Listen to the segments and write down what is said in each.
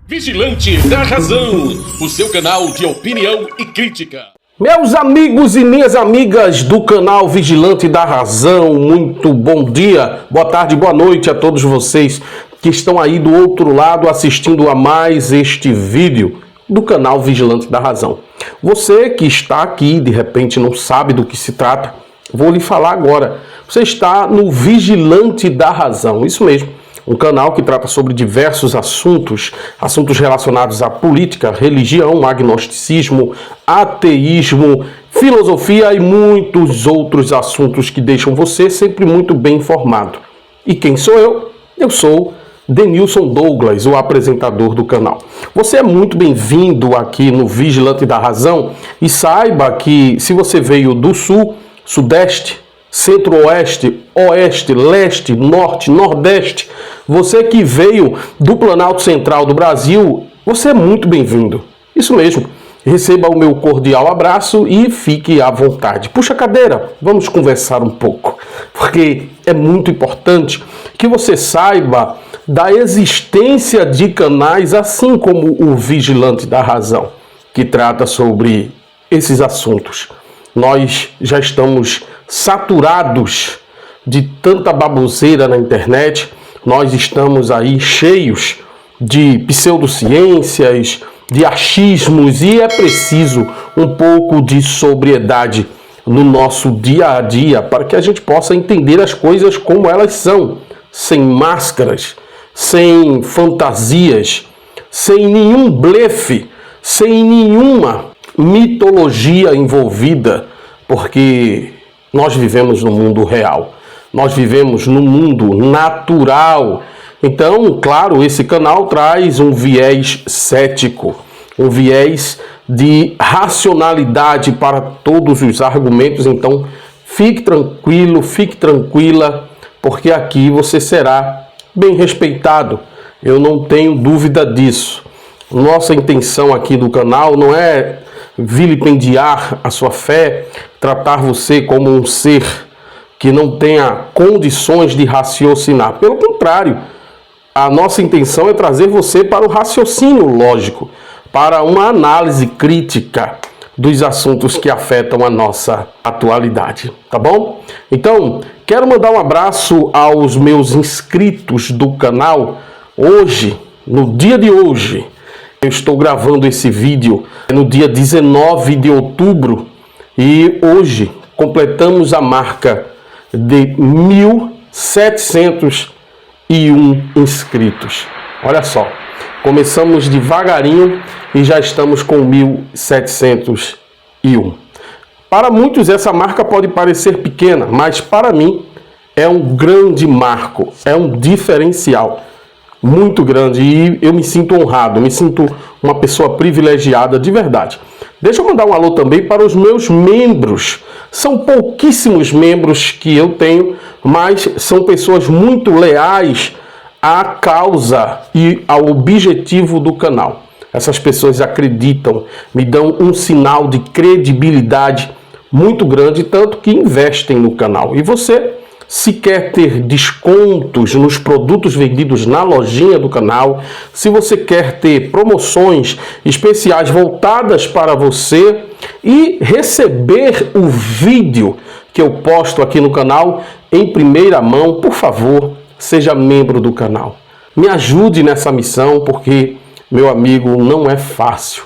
Vigilante da Razão, o seu canal de opinião e crítica. Meus amigos e minhas amigas do canal Vigilante da Razão, muito bom dia, boa tarde, boa noite a todos vocês que estão aí do outro lado assistindo a mais este vídeo do canal Vigilante da Razão. Você que está aqui, de repente não sabe do que se trata, vou lhe falar agora. Você está no Vigilante da Razão, isso mesmo. Um canal que trata sobre diversos assuntos relacionados à política, religião, agnosticismo, ateísmo, filosofia e muitos outros assuntos que deixam você sempre muito bem informado. E quem sou eu? Eu sou Denilson Douglas, o apresentador do canal. Você é muito bem-vindo aqui no Vigilante da Razão e saiba que se você veio do Sul, Sudeste, Centro-Oeste, Oeste, Leste, Norte, Nordeste, você que veio do Planalto Central do Brasil, você é muito bem-vindo. Isso mesmo. Receba o meu cordial abraço e fique à vontade. Puxa a cadeira, vamos conversar um pouco. Porque é muito importante que você saiba da existência de canais assim como o Vigilante da Razão, que trata sobre esses assuntos. Nós já estamos saturados de tanta baboseira na internet, nós estamos aí cheios de pseudociências, de achismos e é preciso um pouco de sobriedade no nosso dia a dia para que a gente possa entender as coisas como elas são, sem máscaras, sem fantasias, sem nenhum blefe, sem nenhuma mitologia envolvida, porque nós vivemos no mundo real, nós vivemos no mundo natural. Então, claro, esse canal traz um viés cético, um viés de racionalidade para todos os argumentos. Então, fique tranquilo, fique tranquila, porque aqui você será bem respeitado. Eu não tenho dúvida disso. Nossa intenção aqui do canal não é vilipendiar a sua fé, tratar você como um ser que não tenha condições de raciocinar. Pelo contrário, a nossa intenção é trazer você para o raciocínio lógico, para uma análise crítica dos assuntos que afetam a nossa atualidade, tá bom? Então, quero mandar um abraço aos meus inscritos do canal. Hoje, no dia de hoje, eu estou gravando esse vídeo no dia 19 de outubro e hoje completamos a marca de 1.701 inscritos. Olha só, começamos devagarinho e já estamos com 1.701. Para muitos essa marca pode parecer pequena, mas para mim é um grande marco, é um diferencial muito grande e eu me sinto honrado, me sinto uma pessoa privilegiada de verdade. Deixa eu mandar um alô também para os meus membros. São pouquíssimos membros que eu tenho, mas são pessoas muito leais à causa e ao objetivo do canal. Essas pessoas acreditam, me dão um sinal de credibilidade muito grande, tanto que investem no canal. E você, se quer ter descontos nos produtos vendidos na lojinha do canal, se você quer ter promoções especiais voltadas para você e receber o vídeo que eu posto aqui no canal em primeira mão, por favor, seja membro do canal. Me ajude nessa missão, porque, meu amigo, não é fácil.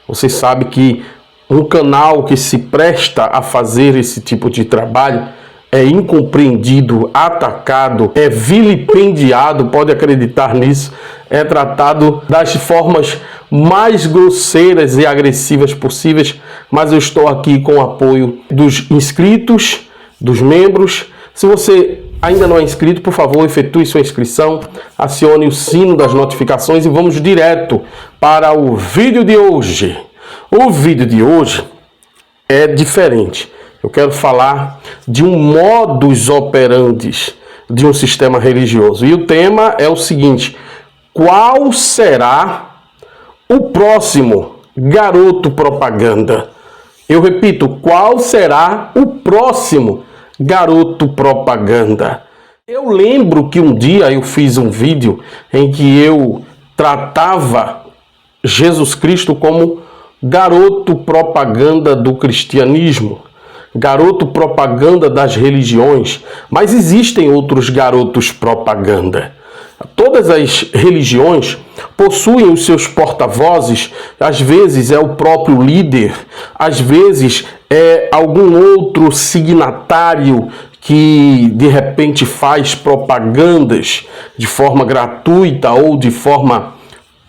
Você sabe que um canal que se presta a fazer esse tipo de trabalho é incompreendido, atacado, é vilipendiado, pode acreditar nisso, é tratado das formas mais grosseiras e agressivas possíveis, mas eu estou aqui com o apoio dos inscritos, dos membros. Se você ainda não é inscrito, por favor, efetue sua inscrição, acione o sino das notificações e vamos direto para o vídeo de hoje. O vídeo de hoje é diferente. Eu quero falar de um modus operandi de um sistema religioso. E o tema é o seguinte: qual será o próximo garoto propaganda? Eu repito, qual será o próximo garoto propaganda? Eu lembro que um dia eu fiz um vídeo em que eu tratava Jesus Cristo como garoto propaganda do cristianismo, garoto propaganda das religiões, mas existem outros garotos propaganda. Todas as religiões possuem os seus porta-vozes, às vezes é o próprio líder, às vezes é algum outro signatário que de repente faz propagandas de forma gratuita ou de forma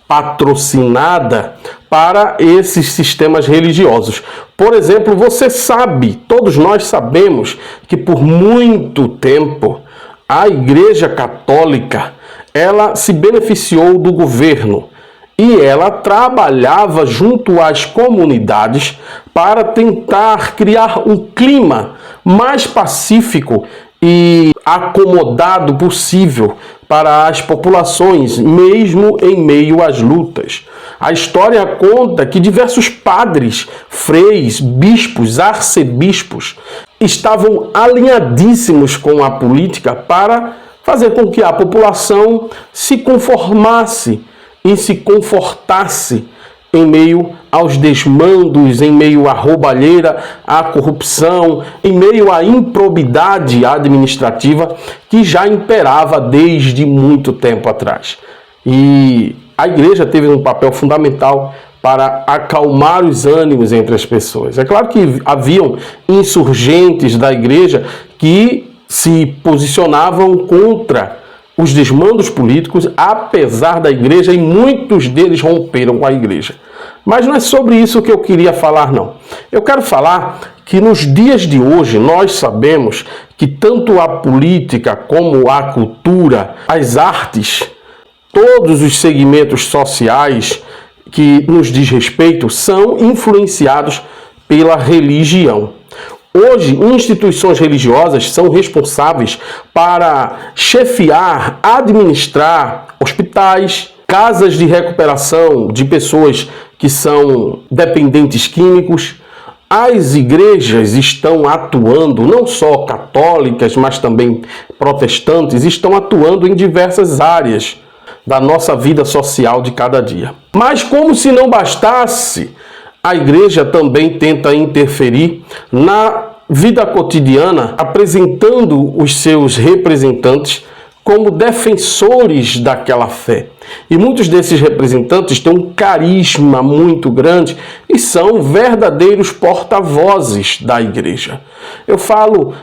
patrocinada para esses sistemas religiosos. Por exemplo, você sabe, todos nós sabemos que por muito tempo a Igreja Católica ela se beneficiou do governo e ela trabalhava junto às comunidades para tentar criar um clima mais pacífico e acomodado possível para as populações, mesmo em meio às lutas. A história conta que diversos padres, freis, bispos, arcebispos estavam alinhadíssimos com a política para fazer com que a população se conformasse e se confortasse em meio aos desmandos, em meio à roubalheira, à corrupção, em meio à improbidade administrativa que já imperava desde muito tempo atrás. E a igreja teve um papel fundamental para acalmar os ânimos entre as pessoas. É claro que haviam insurgentes da igreja que se posicionavam contra os desmandos políticos, apesar da igreja, e muitos deles romperam com a igreja. Mas não é sobre isso que eu queria falar, não. Eu quero falar que nos dias de hoje nós sabemos que tanto a política como a cultura, as artes, todos os segmentos sociais que nos diz respeito são influenciados pela religião. Hoje, instituições religiosas são responsáveis para chefiar, administrar hospitais, casas de recuperação de pessoas que são dependentes químicos. As igrejas estão atuando, não só católicas, mas também protestantes, estão atuando em diversas áreas da nossa vida social de cada dia. Mas como se não bastasse, a igreja também tenta interferir na vida cotidiana, apresentando os seus representantes como defensores daquela fé. E muitos desses representantes têm um carisma muito grande e são verdadeiros porta-vozes da igreja. Eu falo,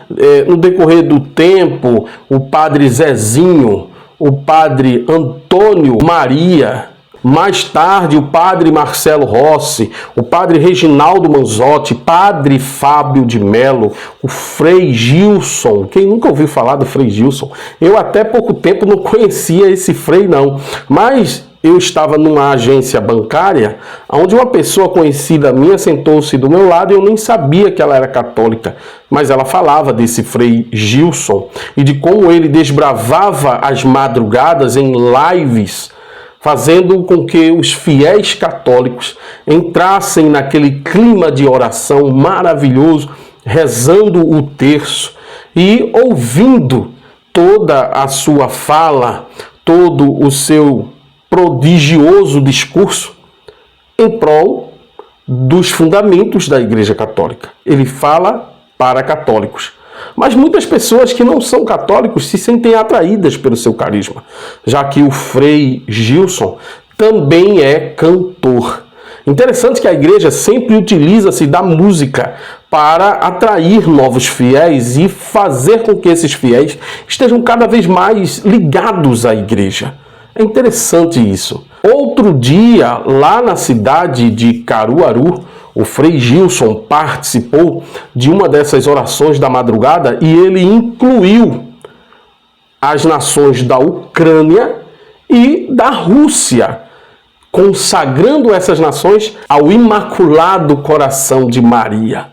no decorrer do tempo, o padre Zezinho, o padre Antônio Maria, mais tarde o padre Marcelo Rossi, o padre Reginaldo Manzotti, padre Fábio de Mello, o Frei Gilson. Quem nunca ouviu falar do Frei Gilson? Eu até pouco tempo não conhecia esse frei não, mas eu estava numa agência bancária onde uma pessoa conhecida minha sentou-se do meu lado e eu nem sabia que ela era católica, mas ela falava desse Frei Gilson e de como ele desbravava as madrugadas em lives, fazendo com que os fiéis católicos entrassem naquele clima de oração maravilhoso, rezando o terço e ouvindo toda a sua fala, todo o seu prodigioso discurso em prol dos fundamentos da Igreja Católica. Ele fala para católicos. Mas muitas pessoas que não são católicos se sentem atraídas pelo seu carisma, já que o Frei Gilson também é cantor. Interessante que a igreja sempre utiliza-se da música para atrair novos fiéis e fazer com que esses fiéis estejam cada vez mais ligados à igreja. É interessante isso. Outro dia, lá na cidade de Caruaru, o Frei Gilson participou de uma dessas orações da madrugada e ele incluiu as nações da Ucrânia e da Rússia, consagrando essas nações ao Imaculado Coração de Maria.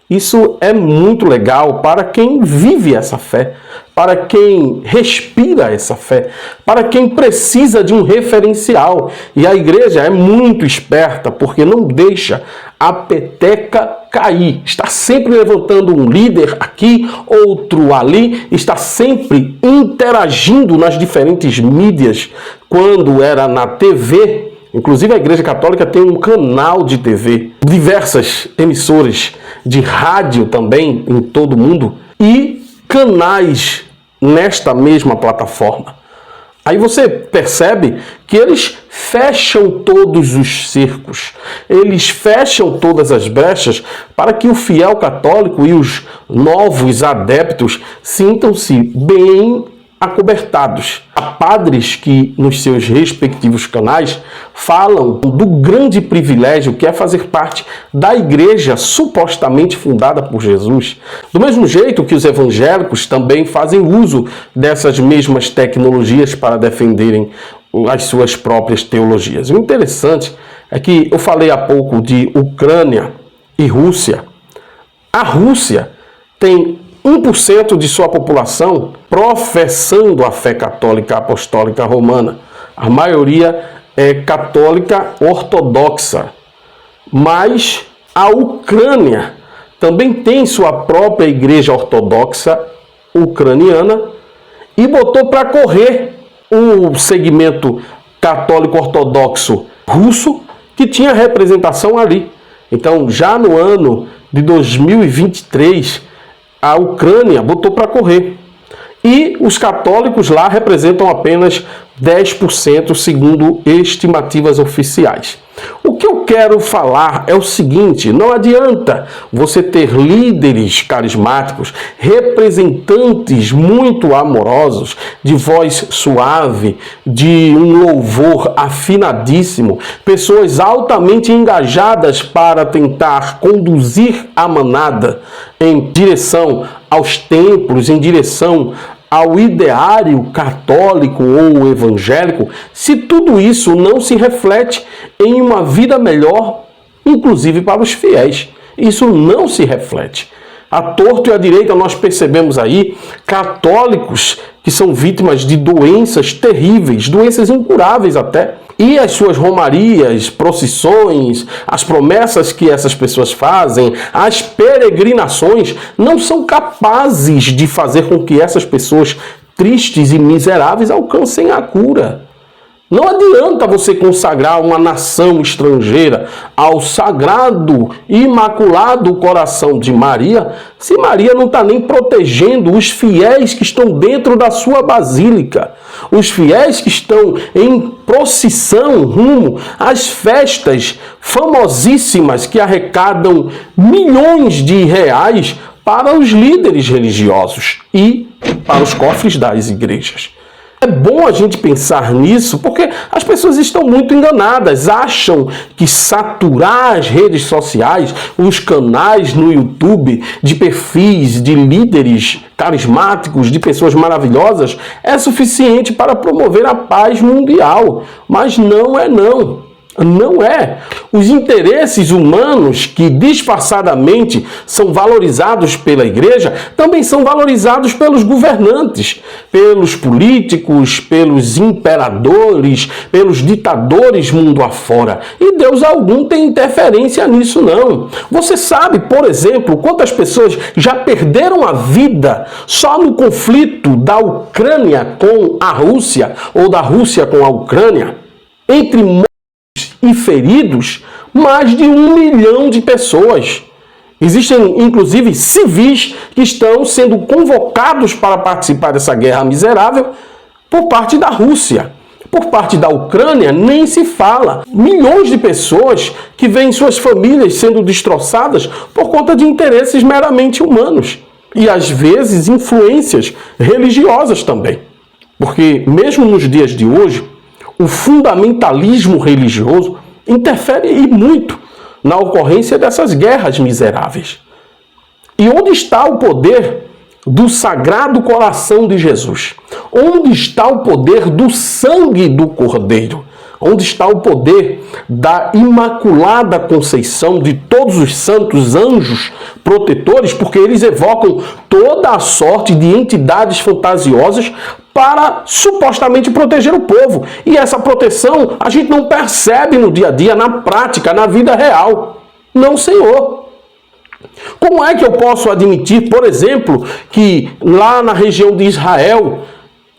Isso é muito legal para quem vive essa fé, para quem respira essa fé, para quem precisa de um referencial. E a igreja é muito esperta porque não deixa a peteca cair. Está sempre levantando um líder aqui, outro ali, está sempre interagindo nas diferentes mídias. Quando era na TV, Inclusive a Igreja Católica tem um canal de TV, diversas emissoras de rádio também em todo o mundo e canais nesta mesma plataforma. Aí você percebe que eles fecham todos os cercos, eles fecham todas as brechas para que o fiel católico e os novos adeptos sintam-se bem acobertados. Há padres que, nos seus respectivos canais, falam do grande privilégio que é fazer parte da igreja supostamente fundada por Jesus. Do mesmo jeito que os evangélicos também fazem uso dessas mesmas tecnologias para defenderem as suas próprias teologias. O interessante é que eu falei há pouco de Ucrânia e Rússia. A Rússia tem 1% de sua população professando a fé católica apostólica romana. A maioria é católica ortodoxa. Mas a Ucrânia também tem sua própria igreja ortodoxa ucraniana e botou para correr o segmento católico ortodoxo russo que tinha representação ali. Então, já no ano de 2023, a Ucrânia botou para correr. E os católicos lá representam apenas 10%, segundo estimativas oficiais. O que eu quero falar é o seguinte: não adianta você ter líderes carismáticos, representantes muito amorosos, de voz suave, de um louvor afinadíssimo, pessoas altamente engajadas para tentar conduzir a manada em direção aos templos, em direção ao ideário católico ou evangélico, se tudo isso não se reflete em uma vida melhor, inclusive para os fiéis. Isso não se reflete. À torto e à direita nós percebemos aí católicos que são vítimas de doenças terríveis, doenças incuráveis até. E as suas romarias, procissões, as promessas que essas pessoas fazem, as peregrinações, não são capazes de fazer com que essas pessoas tristes e miseráveis alcancem a cura. Não adianta você consagrar uma nação estrangeira ao sagrado e imaculado coração de Maria, se Maria não está nem protegendo os fiéis que estão dentro da sua basílica, os fiéis que estão em procissão rumo às festas famosíssimas que arrecadam milhões de reais para os líderes religiosos e para os cofres das igrejas. É bom a gente pensar nisso porque as pessoas estão muito enganadas, acham que saturar as redes sociais, os canais no YouTube de perfis de líderes carismáticos, de pessoas maravilhosas, é suficiente para promover a paz mundial. Mas não é não. Não é. Os interesses humanos que disfarçadamente são valorizados pela igreja também são valorizados pelos governantes, pelos políticos, pelos imperadores, pelos ditadores mundo afora. E Deus algum tem interferência nisso não. Você sabe, por exemplo, quantas pessoas já perderam a vida só no conflito da Ucrânia com a Rússia ou da Rússia com a Ucrânia? Entre e feridos, mais de 1 milhão de pessoas. Existem, inclusive, civis que estão sendo convocados para participar dessa guerra miserável por parte da Rússia. Por parte da Ucrânia, nem se fala. Milhões de pessoas que veem suas famílias sendo destroçadas por conta de interesses meramente humanos. E, às vezes, influências religiosas também. Porque, mesmo nos dias de hoje, o fundamentalismo religioso interfere e muito na ocorrência dessas guerras miseráveis. E onde está o poder do Sagrado Coração de Jesus? Onde está o poder do sangue do Cordeiro? Onde está o poder da Imaculada Conceição, de todos os santos anjos protetores, porque eles evocam toda a sorte de entidades fantasiosas para supostamente proteger o povo. E essa proteção a gente não percebe no dia a dia, na prática, na vida real. Não, Senhor. Como é que eu posso admitir, por exemplo, que lá na região de Israel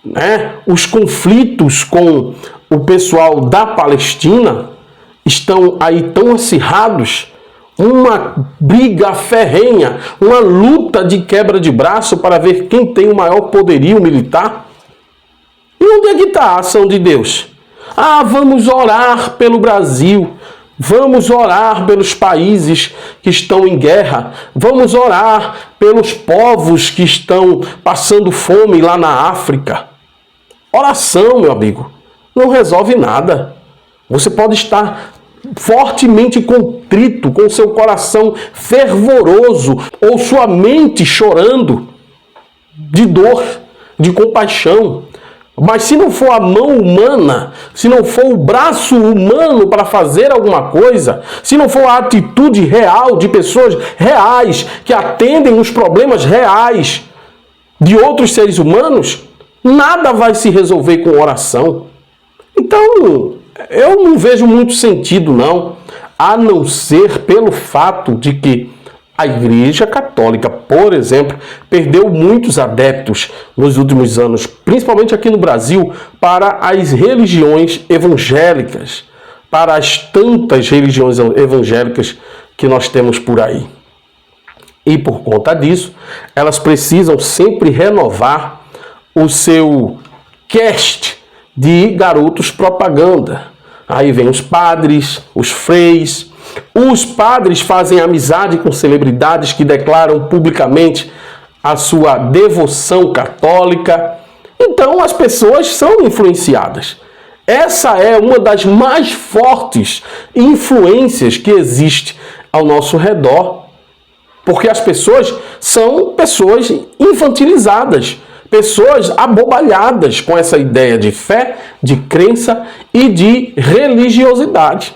né? Os conflitos com o pessoal da Palestina estão aí tão acirrados, uma briga ferrenha, uma luta de quebra de braço para ver quem tem o maior poderio militar. E onde é que está a ação de Deus? Ah, vamos orar pelo Brasil, vamos orar pelos países que estão em guerra, vamos orar pelos povos que estão passando fome lá na África. Oração, meu amigo, não resolve nada. Você pode estar fortemente contrito, com seu coração fervoroso, ou sua mente chorando de dor, de compaixão. Mas se não for a mão humana, se não for o braço humano para fazer alguma coisa, se não for a atitude real de pessoas reais que atendem os problemas reais de outros seres humanos, nada vai se resolver com oração. Então, eu não vejo muito sentido, não, a não ser pelo fato de que a Igreja Católica, por exemplo, perdeu muitos adeptos nos últimos anos, principalmente aqui no Brasil, para as religiões evangélicas, para as tantas religiões evangélicas que nós temos por aí. E por conta disso, elas precisam sempre renovar o seu cast de garotos propaganda. Aí vem os padres, os freis. Os padres fazem amizade com celebridades que declaram publicamente a sua devoção católica. Então as pessoas são influenciadas. Essa é uma das mais fortes influências que existe ao nosso redor. Porque as pessoas são pessoas infantilizadas, pessoas abobalhadas com essa ideia de fé, de crença e de religiosidade.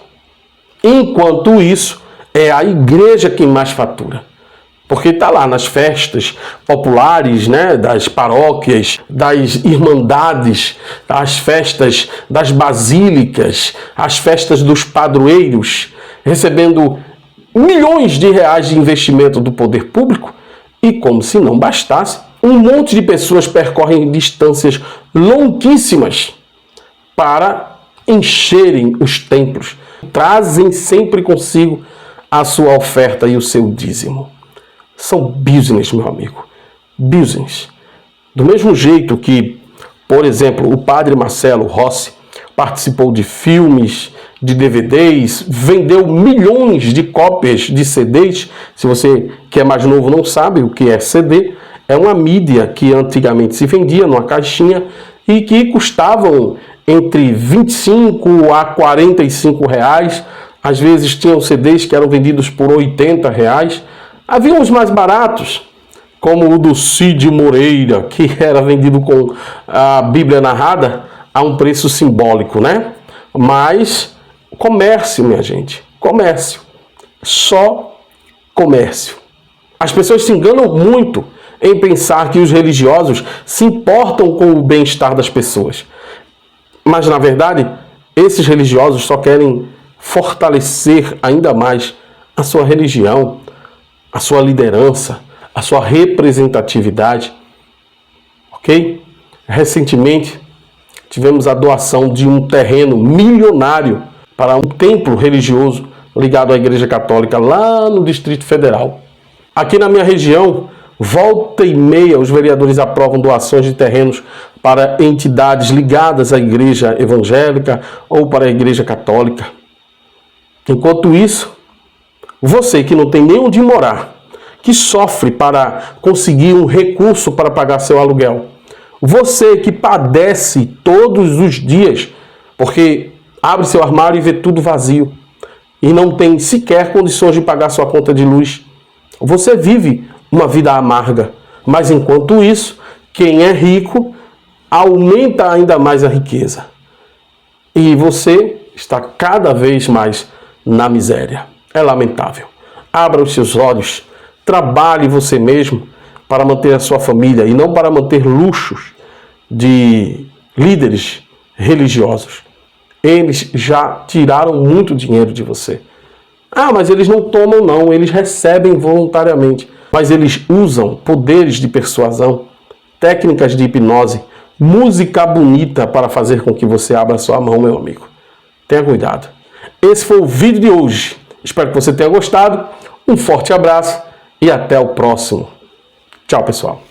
Enquanto isso, é a igreja quem mais fatura. Porque está lá nas festas populares, né, das paróquias, das irmandades, as festas das basílicas, as festas dos padroeiros, recebendo milhões de reais de investimento do poder público. E como se não bastasse, um monte de pessoas percorrem distâncias longuíssimas para encherem os templos. Trazem sempre consigo a sua oferta e o seu dízimo. São business, meu amigo. Business. Do mesmo jeito que, por exemplo, o padre Marcelo Rossi participou de filmes, de DVDs, vendeu milhões de cópias de CDs. Se você que é mais novo não sabe o que é CD, é uma mídia que antigamente se vendia numa caixinha e que custavam entre 25 a 45 reais. Às vezes tinham CDs que eram vendidos por 80 reais. Havia uns mais baratos, como o do Cid Moreira, que era vendido com a Bíblia narrada a um preço simbólico, né? Mas comércio, minha gente, comércio. Só comércio. As pessoas se enganam muito em pensar que os religiosos se importam com o bem-estar das pessoas. Mas, na verdade, esses religiosos só querem fortalecer ainda mais a sua religião, a sua liderança, a sua representatividade. Ok? Recentemente, tivemos a doação de um terreno milionário para um templo religioso ligado à Igreja Católica lá no Distrito Federal. Aqui na minha região, volta e meia, os vereadores aprovam doações de terrenos para entidades ligadas à Igreja Evangélica ou para a Igreja Católica. Enquanto isso, você que não tem nem onde morar, que sofre para conseguir um recurso para pagar seu aluguel, você que padece todos os dias, porque abre seu armário e vê tudo vazio e não tem sequer condições de pagar sua conta de luz, você vive uma vida amarga. Mas enquanto isso, quem é rico aumenta ainda mais a riqueza. E você está cada vez mais na miséria. É lamentável. Abra os seus olhos, trabalhe você mesmo para manter a sua família e não para manter luxos de líderes religiosos. Eles já tiraram muito dinheiro de você. Ah, mas eles não tomam não, eles recebem voluntariamente. Mas eles usam poderes de persuasão, técnicas de hipnose, música bonita para fazer com que você abra sua mão, meu amigo. Tenha cuidado. Esse foi o vídeo de hoje. Espero que você tenha gostado. Um forte abraço e até o próximo. Tchau, pessoal.